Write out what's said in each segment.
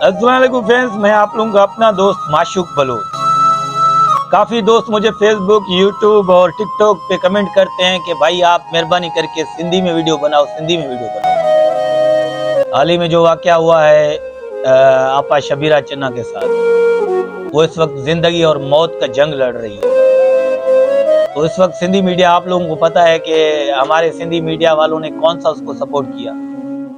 अस्सलाम वालेकुम फ्रेंड्स, मैं आप लोगों का अपना दोस्त माशूक बलोच। काफ़ी दोस्त मुझे फेसबुक, यूट्यूब और टिकटॉक पे कमेंट करते हैं कि भाई आप मेहरबानी करके सिंधी में वीडियो बनाओ, सिंधी में वीडियो बनाओ। हाल ही में जो वाक़या हुआ है आपा शबीरा चन्ना के साथ, वो इस वक्त ज़िंदगी और मौत का जंग लड़ रही है। तो इस वक्त सिंधी मीडिया, आप लोगों को पता है कि हमारे सिंधी मीडिया वालों ने कौन सा उसको सपोर्ट किया।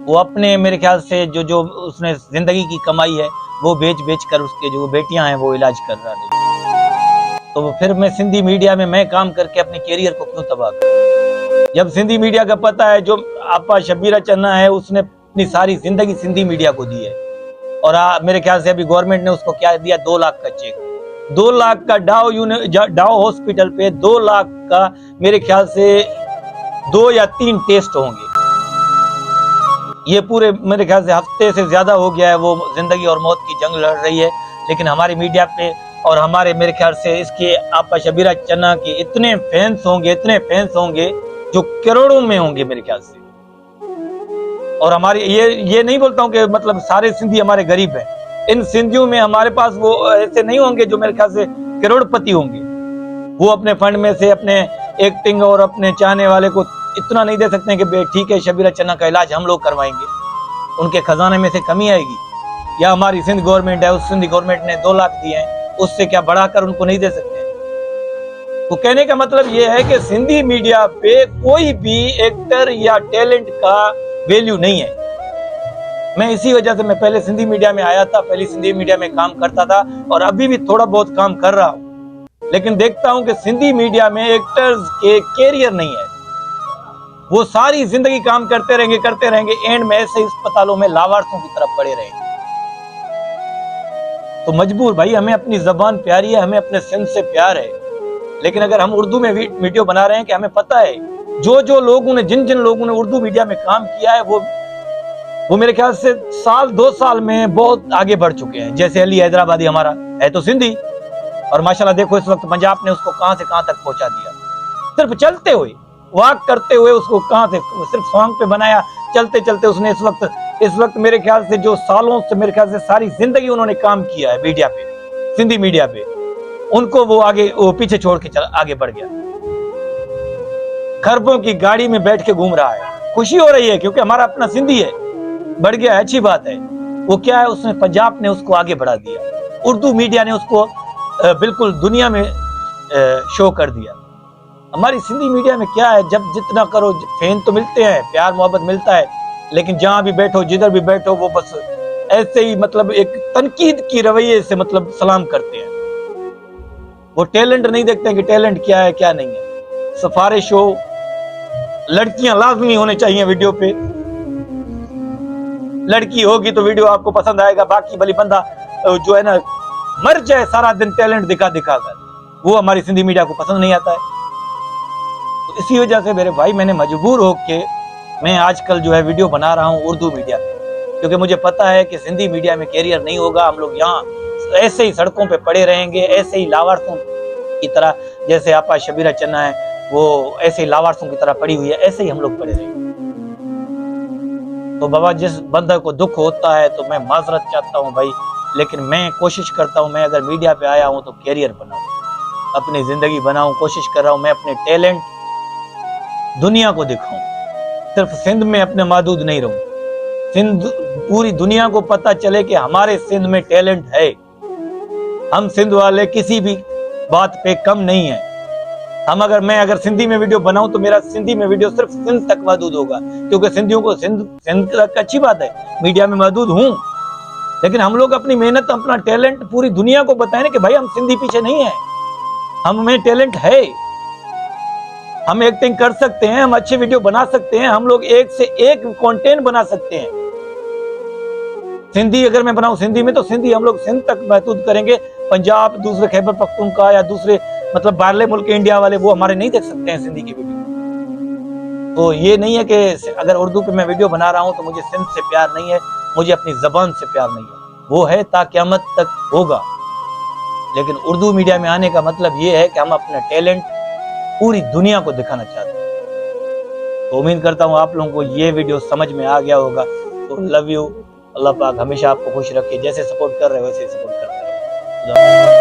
वो अपने मेरे ख्याल से जो उसने जिंदगी की कमाई है वो बेच कर उसके जो बेटियां हैं वो इलाज कर रहा है। तो फिर मैं सिंधी मीडिया में मैं काम करके अपने कैरियर को क्यों तबाह करूं? जब सिंधी मीडिया का पता है जो आपा शबीरा चन्ना है उसने अपनी सारी जिंदगी सिंधी मीडिया को दी है। और मेरे ख्याल से अभी गवर्नमेंट ने उसको क्या दिया, 2 लाख का चेक। 2 लाख का डाव हॉस्पिटल पे 2 लाख का मेरे ख्याल से 2 या 3 टेस्ट होंगे। ये पूरे मेरे ख्याल से हफ्ते से ज्यादा हो गया है वो जिंदगी और मौत की जंग लड़ रही है। लेकिन हमारी मीडिया पे और हमारे मेरे ख्याल से इसके आपा शबीरा चन्ना के इतने फैंस होंगे जो करोड़ों में होंगे मेरे ख्याल से। और हमारी ये नहीं बोलता हूँ कि मतलब सारे सिंधी हमारे गरीब हैं। इन सिंधियों में हमारे पास वो ऐसे नहीं होंगे जो मेरे ख्याल से करोड़पति होंगे। वो अपने फंड में से अपने एक्टिंग और अपने चाहने वाले को इतना नहीं दे सकते हैं कि ठीक है शबीरा चन्ना का इलाज हम लोग करवाएंगे, उनके खजाने में से कमी आएगी। या हमारी सिंध गवर्नमेंट है, उस सिंध गवर्नमेंट ने 2 लाख दिए हैं, उससे क्या बढ़ाकर उनको नहीं दे सकते हैं। तो कहने का मतलब ये है कि सिंधी मीडिया पे कोई भी एक्टर या टैलेंट का वैल्यू नहीं है। मैं इसी वजह से मैं पहले सिंधी मीडिया में आया था, पहले सिंधी मीडिया में काम करता था और अभी भी थोड़ा बहुत काम कर रहा हूँ। लेकिन देखता हूं कि सिंधी मीडिया में एक्टर्स के कैरियर नहीं है। वो सारी जिंदगी काम करते रहेंगे, एंड में ऐसे अस्पतालों में लावारसों की तरफ पड़े रहेंगे। तो मजबूर भाई, हमें अपनी जबान प्यारी है, हमें अपने सिंध से प्यार है। लेकिन अगर हम उर्दू में वीडियो बना रहे हैं कि हमें पता है जो लोगों ने जिन लोगों ने उर्दू मीडिया में काम किया है वो मेरे ख्याल से साल 2 साल में बहुत आगे बढ़ चुके हैं। जैसे अली हैदराबादी हमारा है तो सिंधी, और माशाल्लाह देखो इस वक्त पंजाब ने उसको कहां से कहां तक पहुंचा दिया। सिर्फ चलते हुए, वॉक करते हुए उसको कहां से सिर्फ सॉन्ग पे बनाया, चलते चलते उसने इस वक्त मेरे ख्याल से जो सालों से मेरे ख्याल से सारी जिंदगी उन्होंने काम किया है मीडिया पे, सिंधी मीडिया पे, उनको वो पीछे छोड़ के आगे बढ़ गया। खरबों की गाड़ी में बैठ के घूम रहा है। खुशी हो रही है क्योंकि हमारा अपना सिंधी है, बढ़ गया, अच्छी बात है। वो क्या है, उसने पंजाब ने उसको आगे बढ़ा दिया, उर्दू मीडिया ने उसको बिल्कुल दुनिया में शो कर दिया। हमारी सिंधी मीडिया में क्या है, जब जितना करो फैन तो मिलते हैं, प्यार मोहब्बत मिलता है, लेकिन जहां भी बैठो, जिधर भी बैठो, वो बस ऐसे ही मतलब एक तनकीद की रवैये से मतलब सलाम करते हैं। वो टैलेंट नहीं देखते हैं कि टैलेंट क्या है क्या नहीं है। सिफारिश हो, लड़कियां लाजमी होने चाहिए वीडियो पे, लड़की होगी तो वीडियो आपको पसंद आएगा। बाकी भली बंदा जो है ना मर जाए सारा दिन टैलेंट दिखा कर, वो हमारी सिंधी मीडिया को पसंद नहीं आता है। तो इसी वजह से मेरे भाई मैंने मजबूर होके मैं आजकल जो है वीडियो बना रहा हूँ उर्दू मीडिया पे, क्योंकि मुझे पता है कि सिंधी मीडिया में कैरियर नहीं होगा। हम लोग यहाँ ऐसे ही सड़कों पे पड़े रहेंगे, ऐसे ही लावारसों की तरह, जैसे आपा शबीरा चन्ना है वो ऐसे ही लावारसों की तरह पड़ी हुई है, ऐसे ही हम लोग पड़े रहेंगे। तो बाबा, जिस बंदे को दुख होता है तो मैं माजरत चाहता हूँ भाई, लेकिन मैं कोशिश करता हूँ, मैं अगर मीडिया पे आया हूँ तो कैरियर बनाऊं, अपनी जिंदगी बनाऊं। कोशिश कर रहा हूँ मैं अपने टैलेंट दुनिया को दिखाऊं, सिर्फ सिंध में अपने महदूद नहीं रहूं। सिंध पूरी दुनिया को पता चले कि हमारे सिंध में टैलेंट है। हम सिंध वाले किसी भी बात पे कम नहीं है। मैं अगर सिंधी में वीडियो बनाऊं तो मेरा सिंधी में वीडियो सिर्फ सिंध तक महदूद होगा, क्योंकि सिंधियों को सिंध तक अच्छी बात है, मीडिया में महदूद हूं। लेकिन हम लोग अपनी मेहनत, अपना टैलेंट पूरी दुनिया को बताएं कि भाई हम सिंधी पीछे नहीं है, हमें टैलेंट है, हम एक्टिंग कर सकते हैं, हम अच्छी वीडियो बना सकते हैं, हम लोग एक से एक कंटेंट बना सकते हैं। सिंधी अगर मैं बनाऊं सिंधी में तो सिंधी हम लोग सिंध तक महदूद करेंगे। पंजाब, दूसरे खैबर पख्तूनख्वा या दूसरे मतलब बाहरले मुल्क के इंडिया वाले वो हमारे नहीं देख सकते हैं सिंधी की वीडियो। तो ये नहीं है कि अगर उर्दू पे मैं वीडियो बना रहा हूं तो मुझे सिंध से प्यार नहीं है, मुझे अपनी जबान से प्यार नहीं है, वो है ता क़यामत तक होगा। लेकिन उर्दू मीडिया में आने का मतलब ये है कि हम अपना टैलेंट पूरी दुनिया को दिखाना चाहते हैं। तो उम्मीद करता हूँ आप लोगों को ये वीडियो समझ में आ गया होगा। तो लव यू, अल्लाह पाक हमेशा आपको खुश रखे, जैसे सपोर्ट कर रहे हो वैसे सपोर्ट करते रहो।